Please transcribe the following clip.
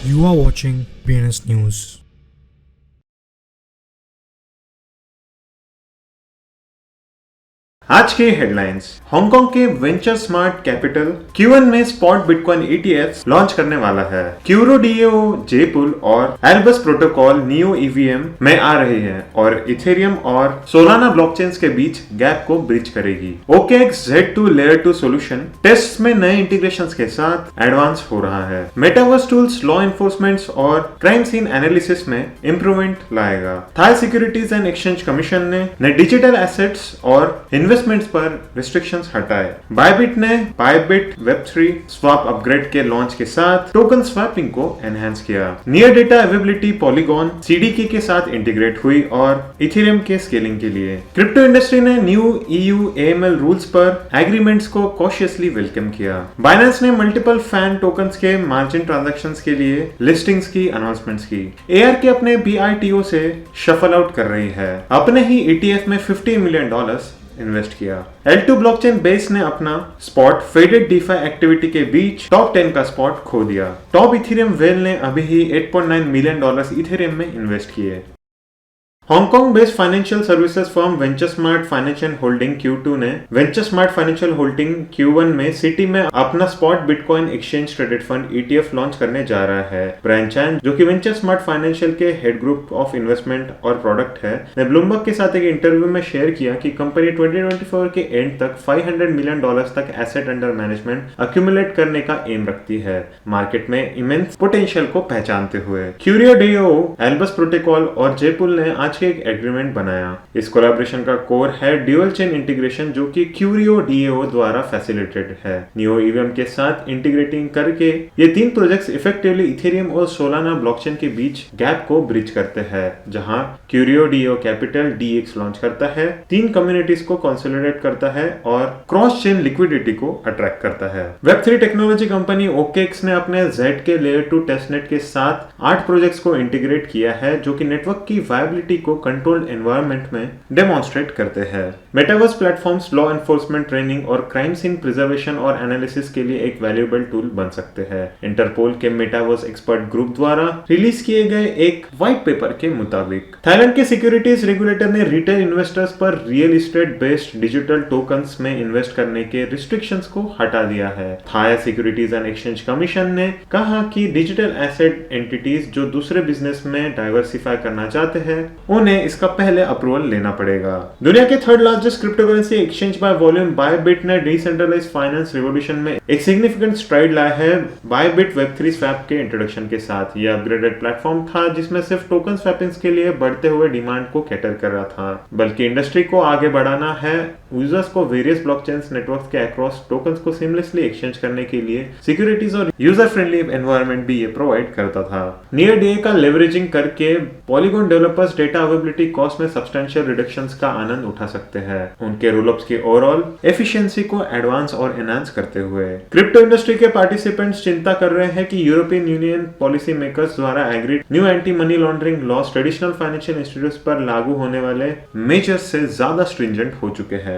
You are watching BNS News. आज के headlines. Hong Kong के वेंचर स्मार्ट कैपिटल Q1 में स्पॉट बिटकॉइन ETFs लॉन्च करने वाला है। क्यूरो DAO, जेपुल और एल्बस प्रोटोकॉल नियो EVM में आ रही है और इथेरियम और सोलाना ब्लॉकचेन्स के बीच गैप को ब्रिज करेगी। OKX Z2 layer 2 solution test में नए इंटीग्रेशंस के साथ एडवांस हो रहा है। मेटावर्स टूल्स लॉ एनफोर्समेंट और क्राइम सीन एनालिसिस में इंप्रूवमेंट लाएगा। Thai securities and exchange commission ने डिजिटल एसेट्स और इन्वेस्टमेंट्स पर रिस्ट्रिक्शंस हटाए। बायबिट ने बायबिट Web3 स्वैप अपग्रेड के लॉन्च के साथ टोकन स्वैपिंग को एनहांस किया। NEAR data availability Polygon CDK के साथ इंटीग्रेट हुई और इथेरियम के स्केलिंग के लिए। क्रिप्टो इंडस्ट्री ने न्यू EU AML रूल्स पर एग्रीमेंट्स को कॉशियसली वेलकम किया। बाइनेंस ने मल्टीपल फैन टोकन्स के मार्जिन ट्रांजैक्शंस के लिए लिस्टिंग्स की अनाउंसमेंट्स की। ARK अपने BITO से शफल आउट कर रही है। अपने ही ETF में $50 मिलियन इन्वेस्ट किया। L2 ब्लॉकचेन बेस ने अपना स्पॉट फेडेड डीफाई एक्टिविटी के बीच टॉप 10 का स्पॉट खो दिया। टॉप इथेरियम वेल ने अभी ही $8.9 मिलियन इथेरियम में इन्वेस्ट किए। Hong Kong based financial services firm venture smart financial holding Q2 ने venture smart financial holding Q1 में सिटी में अपना spot bitcoin exchange traded fund ETF launch करने जा रहा है। ब्रायन चैन, जो कि वेंचर स्मार्ट फाइनेंशियल के हेड ग्रुप ऑफ इन्वेस्टमेंट और प्रोडक्ट है, ने ब्लूमबर्ग के साथ एक इंटरव्यू में शेयर किया कि कंपनी 2024 के एंड तक $500 मिलियन तक एसेट अंडर मैनेजमेंट अक्यूमुलेट करने का एम रखती है, मार्केट में इमेंस पोटेंशियल को पहचानते हुए। क्यूरियो DAO, एल्बस प्रोटोकॉल और जेपुल ने आज एक एग्रीमेंट बनाया। इस कोलैबोरेशन का कोर है ड्यूअल चेन इंटीग्रेशन, जो कि क्यूरियो DAO द्वारा फैसिलिटेटेड है। नियो EVM के साथ इंटीग्रेटिंग करके ये तीन प्रोजेक्ट्स इफेक्टिवली इथेरियम और सोलाना ब्लॉकचेन के बीच गैप को ब्रिज करते हैं। जहां curio DAO capital DX launch करता है, तीन कम्युनिटीज को कंसोलिडेट करता है और क्रॉस चेन लिक्विडिटी को अट्रैक्ट करता है। Web3 टेक्नोलॉजी कंपनी OKX ने अपने Z के लेयर 2 टेस्टनेट के साथ 8 प्रोजेक्ट्स को इंटीग्रेट किया है, जो कि नेटवर्क की वायबिलिटी को कंट्रोल्ड एनवायरनमेंट में डेमोन्स्ट्रेट करते हैं। Metaverse platforms law enforcement training और क्राइम सीन प्रिजर्वेशन और एनालिसिस के लिए एक वैल्यूएबल टूल बन सकते हैं। इंटरपोल के मेटावर्स एक्सपर्ट ग्रुप द्वारा रिलीज किए गए एक व्हाइट पेपर के मुताबिक थाईलैंड के सिक्योरिटीज रेगुलेटर ने रिटेल इन्वेस्टर्स पर real estate based digital tokens में इन्वेस्ट करने के रिस्ट्रिक्शंस को हटा दिया है। Thai securities and exchange commission ने कहा कि डिजिटल एसेट एंटिटीज जो दूसरे बिजनेस में डाइवर्सिफाई करना चाहते हैं, उन्हें इसका पहले अप्रूवल लेना पड़ेगा। दुनिया के third largest cryptocurrency exchange by volume Bybit ने डिसेंट्रलाइज्ड फाइनेंस रिवॉल्यूशन में एक सिग्निफिकेंट स्ट्राइड लाया है। बायबिट Web3 स्वैप के इंट्रोडक्शन के साथ यह अपग्रेडेड प्लेटफॉर्म था, जिसमें सिर्फ टोकन स्वैपिंग के लिए बढ़ते हुए डिमांड को कैटर कर रहा था, बल्कि इंडस्ट्री को आगे बढ़ाना है। यूजर्स को वेरियस ब्लॉकचेन्स नेटवर्क्स के अक्रॉस टोकन्स को सीमलेसली एक्सचेंज करने के लिए सिक्योरिटीज और यूजर फ्रेंडली एनवायरनमेंट भी ये प्रोवाइड करता था। नियर डे का लेवरेजिंग करके polygon developers data availability cost में सब्सटेंशियल रिडक्शंस का आनंद उठा सकते हैं, उनके रोलअप्स की ओवरऑल एफिशिएंसी को एडवांस और एनहांस करते हुए। क्रिप्टो इंडस्ट्री के पार्टिसिपेंट्स चिंता कर रहे हैं कि यूरोपियन यूनियन पॉलिसी मेकर्स द्वारा agreed new anti money laundering loss traditional financial institutes पर लागू होने वाले मेजर्स से ज्यादा स्ट्रिंजेंट हो चुके हैं।